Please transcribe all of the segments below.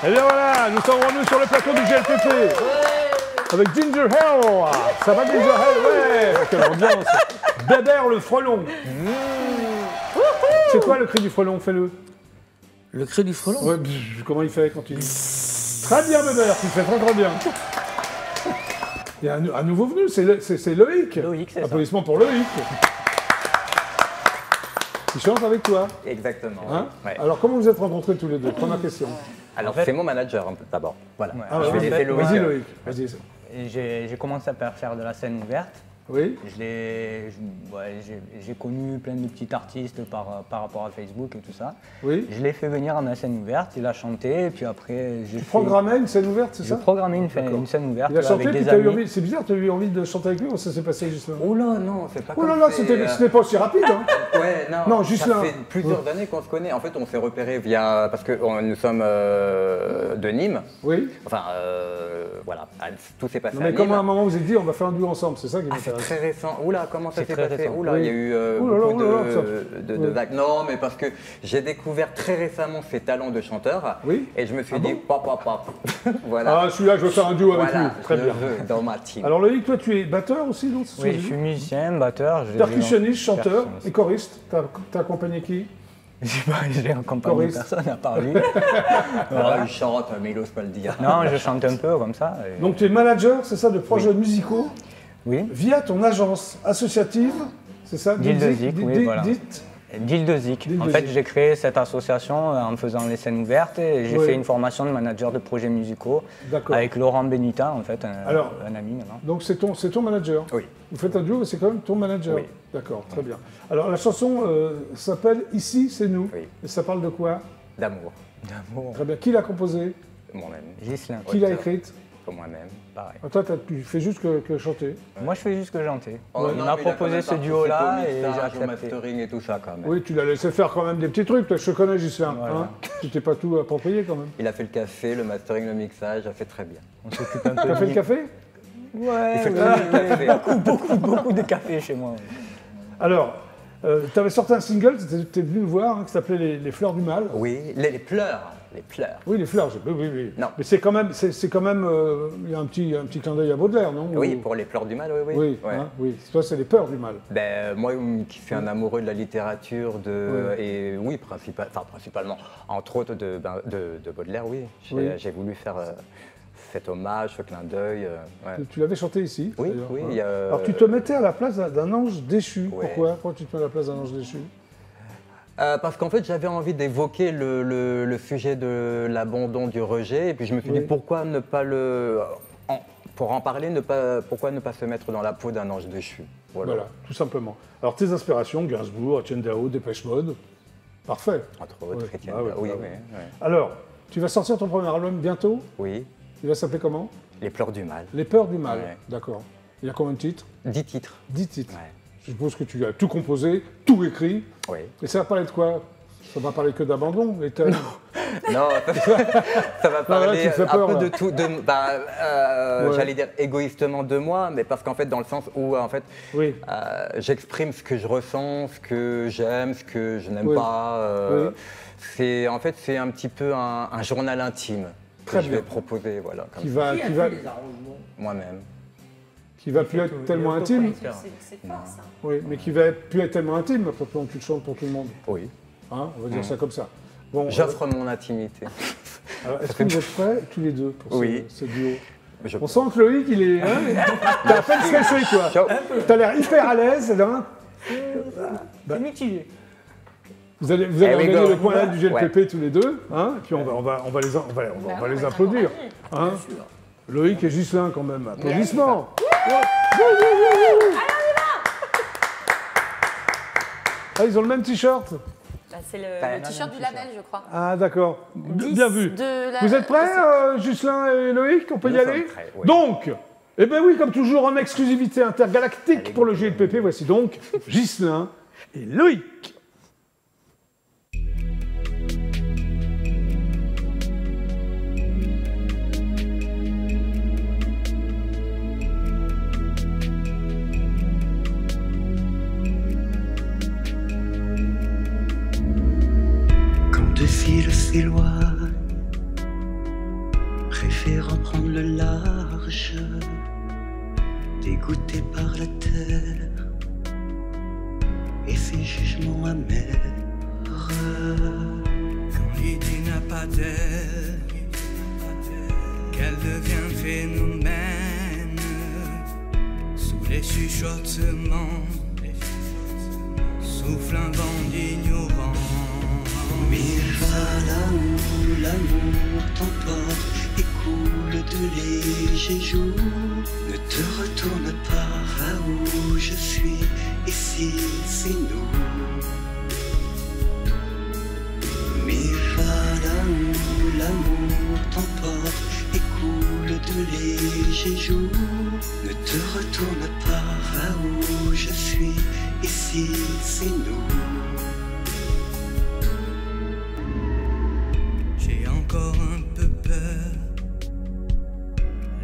Et bien voilà, nous sommes revenus sur le plateau du GLPP. Avec Ginger Hell. Ça va Ginger Hell? Ouais. Quelle ambiance. Bébert le frelon. C'est quoi le cri du frelon? Fais-le. Le cri du frelon? Ouais, comment il fait quand il dit? Très bien Bébert, tu fais très bien. Il y a un nouveau venu, c'est Loïc. Loïc, c'est ça. Applaudissements pour Loïc. Il chante avec toi. Exactement. Hein? Ouais. Alors comment vous êtes rencontrés tous les deux? Première question. Alors, En fait- c'est mon manager d'abord. Voilà. Ouais. Ah, je vais laisser Loïc. Vas-y Loïc, vas-y. Et j'ai commencé à faire de la scène ouverte. Oui. J'ai connu plein de petits artistes par rapport à Facebook et tout ça. Oui. Je l'ai fait venir à ma scène ouverte, il a chanté, et puis après j'ai Programmais une scène ouverte, c'est J'ai ça? programmé une D'accord. scène ouverte Il a chanté, avec puis des t'as eu amis. envie, c'est bizarre, tu as eu envie de chanter avec lui ou ça s'est passé justement? Oh là, non, c'est pas Oh comme là là, c'est, c'était pas aussi rapide, hein? Ouais, non. Non, juste ça là. fait plusieurs années qu'on se connaît. En fait, on s'est repérés via. Parce que nous sommes de Nîmes. Oui. Enfin, voilà. Tout s'est passé Non, à mais Nîmes. comment à un moment vous êtes dit on va faire un duo ensemble, c'est ça qui Ah, c'est m'intéresse. très récent. Oula, comment ça C'est s'est très passé? récent. Oula, Oui. il y a eu Ouh là là, beaucoup ouh là là, de oui. vagues. Non, mais parce que j'ai découvert très récemment ses talents de chanteur. Oui. Et je me suis Ah dit, bon pop. Voilà. Ah, celui-là, je veux faire un duo avec Voilà, lui. Très je bien. le veux dans ma team. Alors Loïc, toi tu es batteur aussi, non? C'est ce que Oui, j'ai je suis vu. musicien, batteur. Percussionniste, chanteur Percussionniste. et choriste. T'as accompagné qui? J'ai accompagné Choriste. personne à part lui. Voilà, il chante, mais il n'ose pas le dire. Non, je chante un peu comme ça. et- Donc tu es manager, c'est ça, de projets musicaux Oui, via ton agence associative, c'est ça? Dildezik, oui, voilà. Dites. Dildezik. En Dildezik. fait, j'ai créé cette association en faisant les scènes ouvertes et j'ai Oui. fait une formation de manager de projets musicaux D'accord. avec Laurent Benita, en fait, Alors, un ami maintenant. Donc c'est ton manager. Oui. Vous faites un duo, mais c'est quand même ton manager. Oui. D'accord, très bien. Alors la chanson s'appelle Ici, c'est nous. Oui. Et ça parle de quoi? D'amour, D'amour. Très bien. Qui l'a composée? moi-même. Ghislain, Qui l'a Auteur. écrite? Moi-même. pareil. Ah, toi, tu fais juste que chanter. Moi, je fais juste que chanter. Oh, Il non, m'a mais il a quand proposé même ce participé duo-là au et j'ai mixage, au accepté. mastering et tout ça quand même. Oui, tu l'as laissé faire quand même des petits trucs. Toi, je te connais, Gislain. Voilà. Hein, tu t'es pas tout approprié quand même. Il a fait le café, le mastering, le mixage, il a fait très bien. On s'occupe un peu. T'as fait le de- café? Ouais, Il fait ouais, tout le café. beaucoup de café chez moi. Alors, tu avais sorti un single, tu es venu me voir, hein, qui s'appelait les Fleurs du Mal. Oui, les pleurs, les pleurs. Oui, les fleurs, oui. Non. Mais c'est quand même, il y a un petit clin d'œil à Baudelaire, non? Oui, Ou- pour les pleurs du mal, oui. Oui, Ouais. hein, oui. Toi, c'est les peurs du mal. Ben, moi qui suis un amoureux de la littérature, Oui. et oui, principalement, entre autres de Baudelaire, oui. Oui. J'ai voulu faire cet hommage, ce clin d'œil. Ouais. Tu l'avais chanté ici. Oui, d'ailleurs, oui, hein. il y a- Alors, tu te mettais à la place d'un ange déchu. Ouais. Pourquoi tu te mets à la place d'un ange déchu? Parce qu'en fait, j'avais envie d'évoquer le sujet de l'abandon, du rejet, et puis je me suis Oui. dit pourquoi ne pas pour en parler, pourquoi ne pas se mettre dans la peau d'un ange déchu. Voilà, tout simplement. Alors, tes inspirations, Gainsbourg, Etienne Dao, Dépêche Mode. Parfait. Entre autres, Oui. Étienne. Ah oui, oui, ah oui, oui. oui. Alors, tu vas sortir ton premier album bientôt. Oui, Il va s'appeler comment? les pleurs du mal. Les peurs du mal. Ouais. D'accord. Il y a combien de titres? 10 titres. 10 titres. Ouais. Je suppose que tu as tout composé, tout écrit. Oui. Et ça va parler de quoi? Ça va parler que d'abandon? Non, ça va parler tu me fais peur, un peu là. de tout. Ouais. J'allais dire égoïstement de moi, mais parce qu'en fait, dans le sens où en fait, Oui. j'exprime ce que je ressens, ce que j'aime, ce que je n'aime Oui. pas. Oui. C'est en fait, c'est un petit peu un journal intime que Très je bien. vais proposer, voilà, comme Qui ça. va, qui va, Moi-même. qui va plus être tellement intime. C'est fort ça. Oui, mais qui va plus être tellement intime après quand tu le chantes pour tout le monde. Oui. Hein, on va dire ça comme ça. Bon, J'offre mon intimité. alors, est-ce que vous êtes prêts tous les deux pour Oui. ce duo? Je- On sent que Loïc, il est. Hein, t'as à peine stressé, toi. Ciao. T'as l'air hyper à l'aise. Hein. C'est mitigé. Vous allez Eh oui, organiser go. le point là du GLPP tous les deux. Hein, et puis on va les applaudir. Hein. Loïc et Ghislain, quand même. Applaudissements. Ah, ils ont le même t-shirt. Bah, c'est le t-shirt du label, je crois. Ah, d'accord. 10 Bien vu. de la- Vous êtes prêts, Ghislain et Loïc? On peut y Nous aller? sommes prêts, oui. Donc, eh bien oui, comme toujours, en exclusivité intergalactique pour le GLPP, voici donc Ghislain et Loïc. deux fils s'éloignent, préférant prendre le large, dégoûté par la terre et ses jugements amers. Quand l'idée n'a pas d'air, qu'elle devient phénomène, sous les chuchotements, souffle un vent d'ignorance. Mais va là où l'amour t'emporte et coule de légers jours. Ne te retourne pas à où je suis, ici c'est nous. Mais va là où l'amour t'emporte et coule de légers jours. Ne te retourne pas à où je suis, ici c'est nous. J'ai encore un peu peur,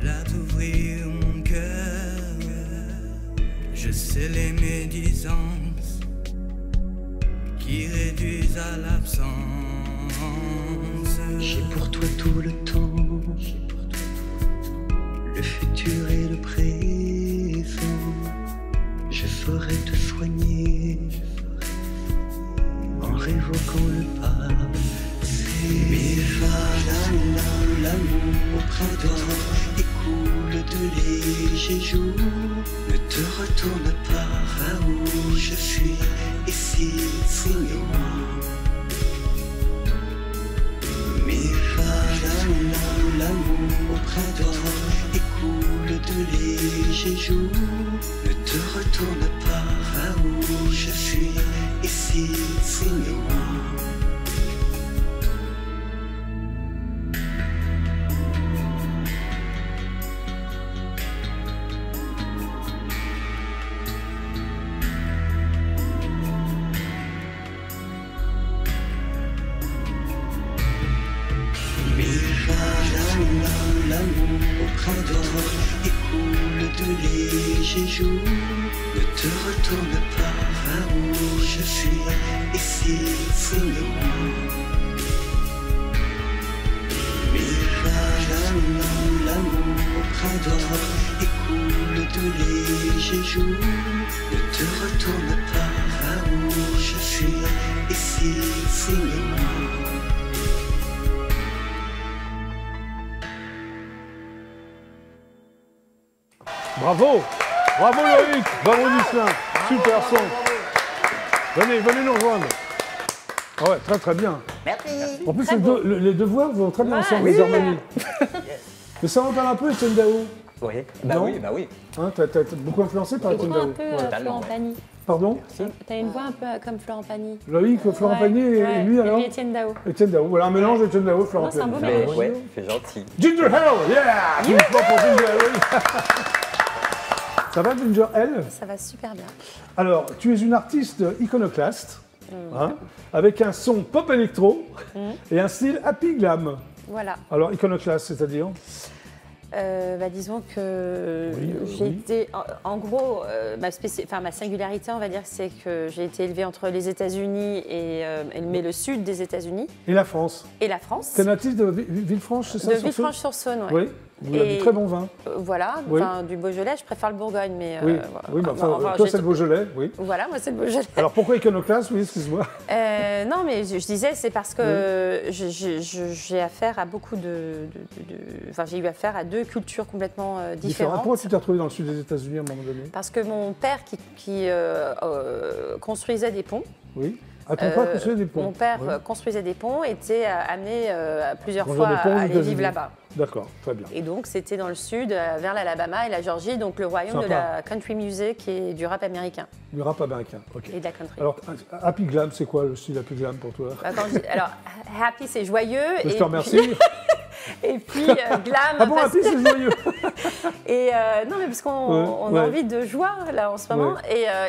là d'ouvrir mon cœur. Je sais les médisances qui réduisent à l'absence. J'ai pour toi tout le temps, le futur et le présent. Je saurais te soigner en révoquant le passé. Mais va là où l'amour printemps et coule de légers jours. Ne te retourne pas à où je suis, ici c'est nous. Mais va là où l'amour printemps et coule de légers jours. Ne te retourne pas à où je suis, ici c'est nous. L'amour printemps et coule de légers jours. Ne te retourne pas à où je suis, ici c'est nous. Mais va là où l'amour printemps et coule de légers jours. Ne te retourne pas à où je suis, ici c'est nous. Bravo! Bravo Loïc! Bravo Ghislain! Super son! Venez nous rejoindre! Ah ouais, très bien. Merci. En plus, les deux voix vont très bien ensemble, les harmonies. Mais ça en parle un peu, Etienne Dao. Oui, Non bah oui. Hein, t'as beaucoup influencé par Etienne Tu un Dao. peu Florent Pagny. Pardon? T'as une voix un peu comme Florent Pagny. Loïc, Florent Pagny et lui alors? Et Etienne Dao. Etienne Dao. Voilà, un mélange Etienne Dao, Florent C'est un beau Pagny. mélange. Ouais, c'est gentil. Ginger Hell, yeah! Applaudissements pour Ginger Hell. Ça va, Ginger Hell? Ça va super bien. Alors, tu es une artiste iconoclaste, hein, avec un son pop électro et un style happy glam. Voilà. Alors, iconoclaste, c'est-à-dire? Disons que j'ai été, en gros, ma singularité, on va dire, c'est que j'ai été élevée entre les États-Unis mais le sud des États-Unis. Et la France? Et la France. Tu es natif de Villefranche, c'est ça? De Villefranche-sur-Saône, oui. Oui. Vous avez du très bon vin. Voilà, Oui. Du Beaujolais, je préfère le Bourgogne, mais... Oui, oui, mais enfin, toi c'est le Beaujolais, oui. Voilà, moi c'est le Beaujolais. Alors pourquoi iconoclaste? Oui, excuse-moi. Non, mais je disais, c'est parce que j'ai affaire à beaucoup j'ai eu affaire à deux cultures complètement différentes. Pourquoi tu t'es retrouvé dans le sud des États-Unis à un moment donné? Parce que mon père qui construisait des ponts. Oui. Ah, ton père construisait des ponts? Mon père construisait des ponts, était amené plusieurs fois à aller vivre là-bas. D'accord, très bien. Et donc c'était dans le sud, vers l'Alabama et la Georgie, donc le royaume de la country music et du rap américain. Du rap américain, ok. Et de la country. Alors, happy glam, c'est quoi le style happy glam pour toi? Alors, happy c'est joyeux. Je te remercie. Et puis glam. Ah bon, happy c'est joyeux. Et non, mais parce qu'on a envie de joie là en ce moment.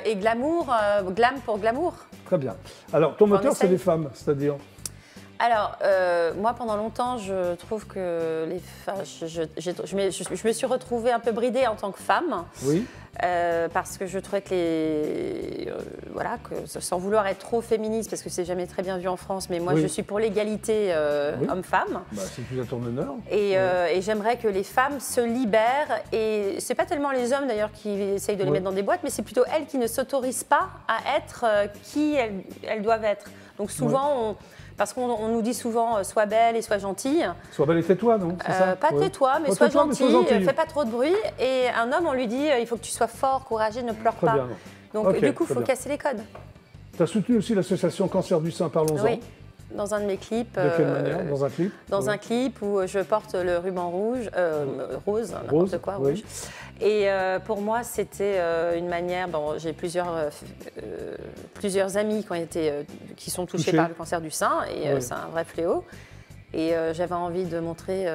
Et glamour, glam pour glamour. Très bien. Alors, ton moteur, c'est les femmes, c'est-à-dire? Alors, moi, pendant longtemps, je trouve que je me suis retrouvée un peu bridée en tant que femme. Oui. parce que je trouvais que voilà, sans vouloir être trop féministe, parce que c'est jamais très bien vu en France, mais moi Oui. je suis pour l'égalité homme-femme. Bah, c'est tout à ton honneur. Et j'aimerais que les femmes se libèrent. Et c'est pas tellement les hommes d'ailleurs qui essayent de les mettre dans des boîtes, mais c'est plutôt elles qui ne s'autorisent pas à être qui elles doivent être. Donc souvent, parce qu'on nous dit souvent sois belle et sois gentille. Sois belle et tais-toi, non? C'est ça? Pas tais-toi, mais Pas sois tais-toi, mais sois gentille, gentille. fais pas trop de bruit. Et un homme, on lui dit il faut que tu sois fort, courageux, ne pleure Très pas. bien, non. Donc Ok, du coup, il très faut bien. casser les codes. Tu as soutenu aussi l'association Cancer du sein, parlons-en. Oui, dans un de mes clips. De quelle manière? Dans un clip? Dans un clip où je porte le ruban rouge, rose, n'importe quoi, oui. rouge. Et pour moi, c'était une manière. Bon, j'ai plusieurs amis qui sont touchés par le cancer du sein, et c'est un vrai fléau. Et j'avais envie de montrer.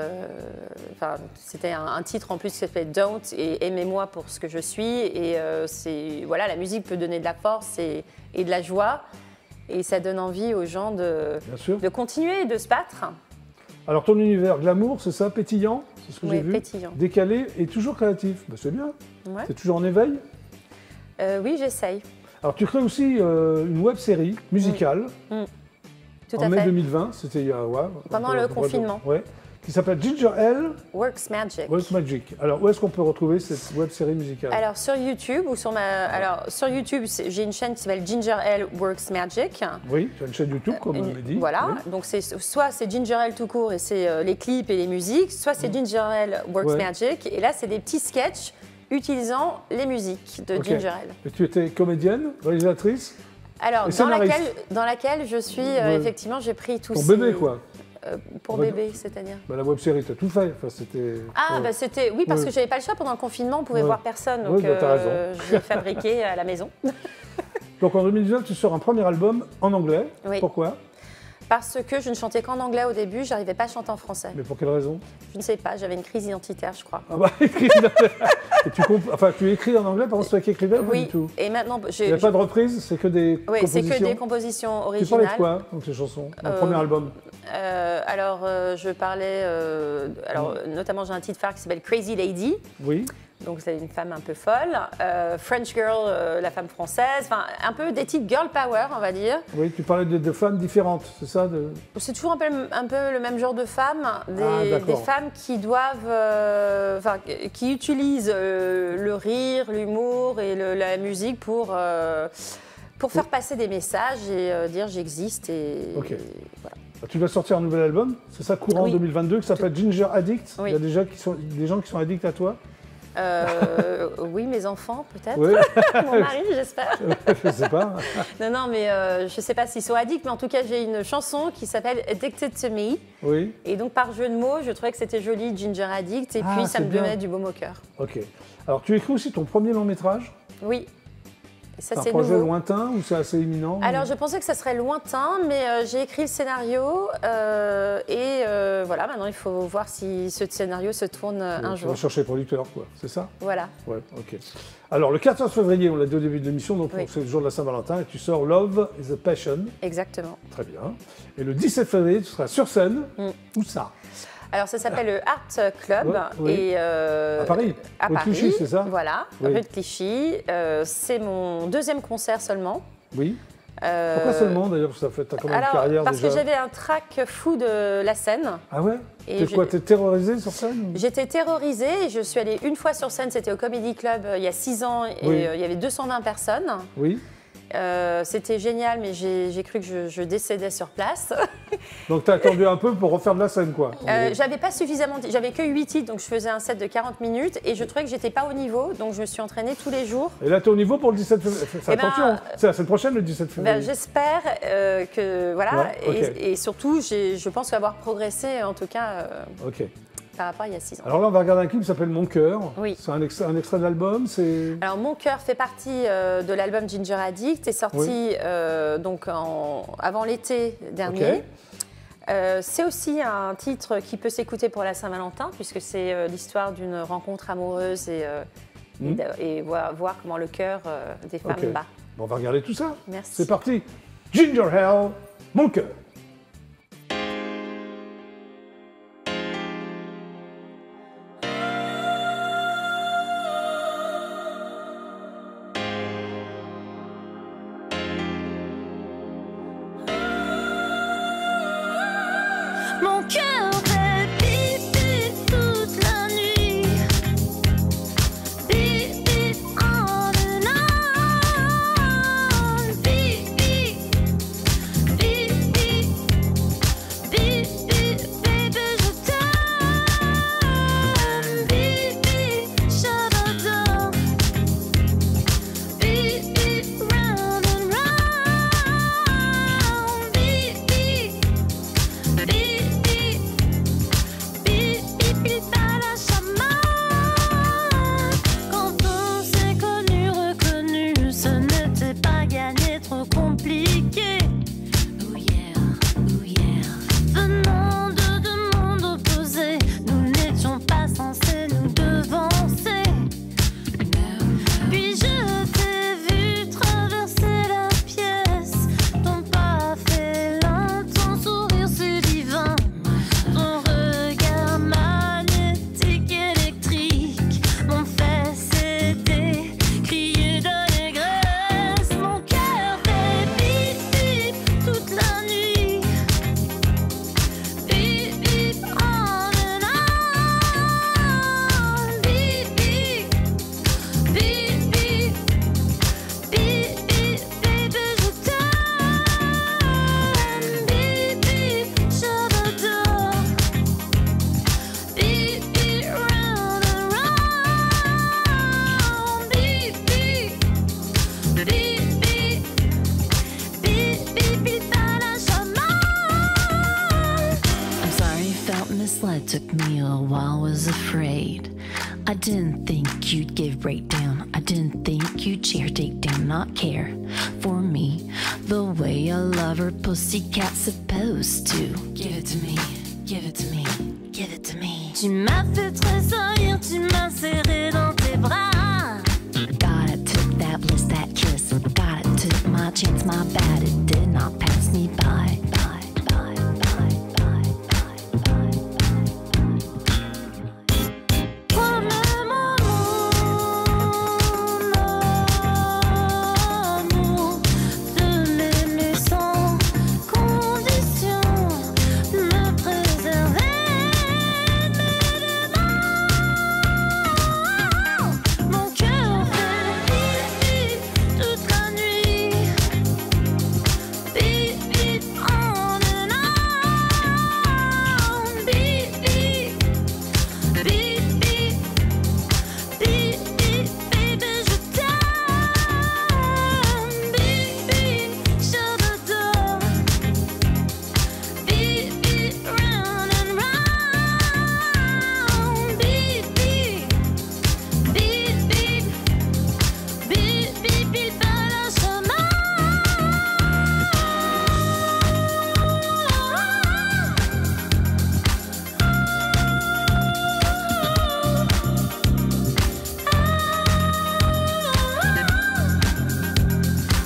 C'était un titre en plus qui s'appelait Don't et Aimez-moi pour ce que je suis. Et voilà, la musique peut donner de la force et de la joie. Et ça donne envie aux gens de continuer et de se battre. Alors ton univers glamour, c'est ça, pétillant, c'est ce que j'ai vu, pétillant. Décalé et toujours créatif. Ben, c'est bien. Ouais. C'est toujours en éveil. Oui, j'essaye. Alors tu crées aussi une web série musicale Tout en à mai fait. 2020. C'était il y a Pendant le confinement. Ouais. Qui s'appelle Ginger Ale Works Magic. Works Magic. Alors où est-ce qu'on peut retrouver cette web série musicale? Alors sur YouTube sur YouTube, j'ai une chaîne qui s'appelle Ginger Ale Works Magic. Oui, tu as une chaîne YouTube comme on l'a dit. Voilà, Oui. donc soit c'est Ginger Ale tout court et c'est les clips et les musiques, soit c'est Ginger Ale Works Magic et là c'est des petits sketchs utilisant les musiques de Ginger Ale. Et tu étais comédienne, réalisatrice? Alors et dans laquelle je suis effectivement, j'ai pris tous Pour ces... bébé quoi? Pour bébé, c'est-à-dire Bah, la web série, tu as tout fait. Enfin, c'était... bah c'était... Oui, parce que j'avais pas le choix. Pendant le confinement, on pouvait voir personne. Donc t'as raison. j'ai fabriqué à la maison. Donc en 2019, tu sors un premier album en anglais. Oui. Pourquoi? Parce que je ne chantais qu'en anglais au début, j'arrivais pas à chanter en français. Mais pour quelle raison? Je ne sais pas, j'avais une crise identitaire, je crois. Ah bah, écrit. Et tu écris en anglais, par contre, c'est toi qui écrivais ou pas du tout? Et maintenant... Il n'y a pas de reprise, c'est que des compositions? Oui, c'est que des compositions Tu originales. parlais de quoi, donc, ces chansons, dans le premier album? Je parlais... notamment, j'ai un titre phare qui s'appelle Crazy Lady. Oui. Donc, c'est une femme un peu folle. French Girl, la femme française. Enfin, un peu des titres girl power, on va dire. Oui, tu parlais de femmes différentes, c'est ça C'est toujours un peu le même genre de femmes. Des femmes qui doivent... qui utilisent le rire, l'humour et la musique pour faire passer des messages et dire j'existe. Ok. Voilà. Tu vas sortir un nouvel album, c'est ça, courant 2022, qui s'appelle Ginger Addict. Oui. Il y a déjà des gens qui sont addicts à toi? Oui, mes enfants, peut-être. Oui. Mon mari, j'espère. Je sais pas. Non, mais je ne sais pas s'ils sont addicts, mais en tout cas, j'ai une chanson qui s'appelle Addicted to Me. Oui. Et donc, par jeu de mots, je trouvais que c'était joli, Ginger Addict, et puis ça me donnait du baume au cœur. Ok. Alors, tu écris aussi ton premier long métrage? Oui. Ça, c'est c'est un projet nouveau. lointain ou c'est assez imminent? Alors, je pensais que ça serait lointain, mais j'ai écrit le scénario voilà, maintenant il faut voir si ce scénario se tourne un Tu jour. vas chercher le producteur, quoi, c'est ça? Voilà. Ouais, ok. Alors, le 14 février, on l'a dit au début de l'émission, donc Oui. c'est le jour de la Saint-Valentin, et tu sors Love is a Passion. Exactement. Très bien. Et le 17 février, tu seras sur scène. Où ça? Alors, ça s'appelle le Art Club. Ouais, oui. Et, à Paris? À Rue de Paris, Clichy, c'est ça? Voilà, Oui. rue de Clichy. C'est mon deuxième concert seulement. Oui. Pourquoi seulement d'ailleurs? Parce que t'as quand même une carrière parce déjà. que j'avais un trac fou de la scène. Ah ouais? Et T'es terrorisée sur scène? J'étais terrorisée et je suis allée une fois sur scène, c'était au Comedy Club il y a 6 ans et Oui. il y avait 220 personnes. Oui. C'était génial, mais j'ai cru que je décédais sur place. Donc t'as attendu un peu pour refaire de la scène, quoi. J'avais pas suffisamment, j'avais que 8 titres, donc je faisais un set de 40 minutes et je trouvais que j'étais pas au niveau, donc je me suis entraînée tous les jours. Et là, t'es au niveau pour le 17 février. Attention, c'est la semaine prochaine, le 17 février. J'espère que voilà, Ouais, ok. et surtout, je pense avoir progressé en tout cas Ok. par rapport à il y a 6 ans. Alors là, on va regarder un clip qui s'appelle Mon cœur. Oui. C'est un extrait de l'album. C'est. Alors, Mon cœur fait partie de l'album Ginger Addict, est sorti donc avant l'été dernier. Ok. C'est aussi un titre qui peut s'écouter pour la Saint-Valentin, puisque c'est l'histoire d'une rencontre amoureuse et voir comment le cœur des femmes Ok. bat. Bon, on va regarder tout ça. Merci. C'est parti. Ginger Ale, Mon cœur. Mon cœur fait bip bip toute la nuit. Bip bip on and on. Bip bip, bip bip, bip bip, baby je t'aime. Bip bip, je t'adore. Bip bip, round and round. Bip bip, bip bip, bip bip, bip à la chamade. Quand on s'est connu, reconnu, ce n'était pas gagné, trop compliqué. Oh yeah, oh yeah. Venant de deux mondes opposés, nous n'étions pas censés nous devancer. Puis je t'ai vu traverser la pièce, ton pas félin, ton sourire si divin, ton regard magnétique électrique m'ont fait céder, crier d'allégresse. Mon cœur fait bip bip toute la nuit. Bip bip on and on. Bip bip, bip bip, bip bip, baby je t'aime. Bip bip, je t'adore. Bip bip, round and round. Bip bip, bip bip, bip bip, bip à la chamade. I'm sorry you felt misled, took me a while, was afraid. I didn't think you'd give breakdown. I didn't think you'd cheer, take down, not care for me the way a lover pussycat's supposed to. Give it to me, give it to me, give it to me. Tu m'as fait tressaillir, tu m'as serré dans tes bras. God, I took that bliss, that kiss. God, I took my chance, my bad, it did not pass me by. By, by, by, by, by, by. Promets-moi mon amour, de m'aimer sans condition, de me préserver mes démons. Mon cœur fait bip bip toute la nuit. Bip bip on and on. Bip bip, bip bip, bip bip, baby je t'aime. Bip bip, je t'adore. Bip bip, round and round. Bip bip, bip bip, bip bip, bip à la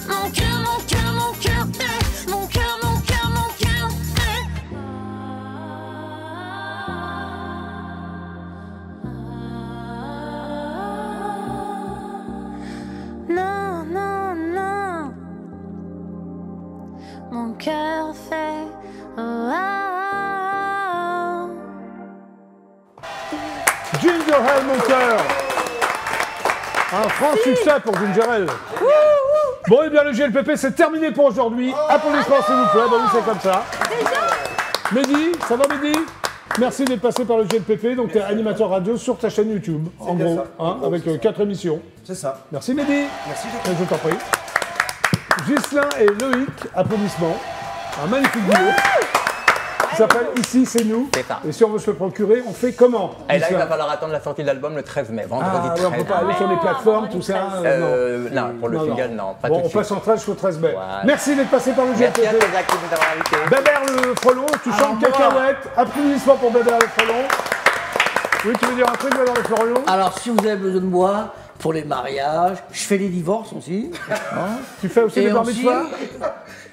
Mon cœur, mon cœur, mon cœur fait, mon cœur, mon cœur, mon cœur fait. Non, non, non. Mon cœur fait. Oh, oh, Ginger Hell, mon cœur. Un franc succès pour Ginger Hell. Bon, et bien le GLPP, c'est terminé pour aujourd'hui. Applaudissements, s'il vous plaît. Bah oui, c'est comme ça. Mehdi, ça va, Mehdi? Merci d'être passé par le GLPP. Donc, tu es animateur radio sur ta chaîne YouTube, en bien gros, ça. hein, avec 4 émissions. C'est ça. Merci, Mehdi. Merci, Je t'en prie. Ghislain et Loïc, applaudissements. Un magnifique boulot. Qui s'appelle Ici, c'est nous. C'est ça. Et si on veut se le procurer, on fait comment? Et là, il Ghislain va falloir attendre la sortie de l'album le 13 mai, vendredi Ah, 13. ouais, on peut pas aller sur les plateformes, tout ça. Non, pour le single, non, pas Bon, tout de on suite. passe en 13 jusqu'au 13 mai. Voilà. Merci d'être passé par le Merci à GLPP. toi, Jacques, de nous avoir invités. Bébert le frelon, tu chantes cacahuète. Applaudissements pour Bébert le frelon. Oui, tu veux dire un truc, Bébert le frelon? Alors, si vous avez besoin de moi pour les mariages, je fais les divorces aussi. Hein. Tu fais aussi les bar mitzvahs?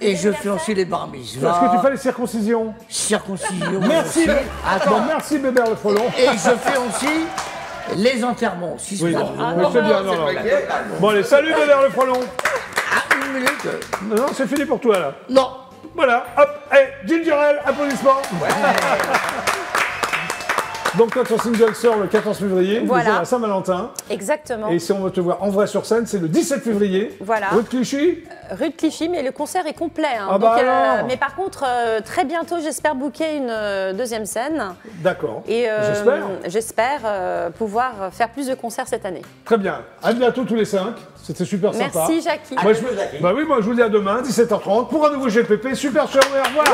Et je fais aussi les bar mitzvahs. Est-ce que tu fais les circoncisions? Circoncision. Merci. aussi. Attends. Bon, merci Bébert le frelon. Et je fais aussi les enterrements. Si Oui, c'est non, c'est bien. Non, non. Bon, allez, salut Bébert le frelon. À une minute. Non, c'est fini pour toi là. Non. Voilà, hop, et Ginger Ale, applaudissements. Donc toi, ton single sort le 14 février, le jour à la Saint-Valentin. Exactement. Et si on veut te voir en vrai sur scène, c'est le 17 février. Voilà. Rue de Clichy. Rue de Clichy, mais le concert est complet. Hein. Ah bah alors. Mais par contre, très bientôt, j'espère booker une deuxième scène. D'accord. Et j'espère pouvoir faire plus de concerts cette année. Très bien. À bientôt tous les 5. C'était super sympa. Merci Jackie. Moi, je vous dis à demain, 17h30, pour un nouveau GPP. Super show et au revoir.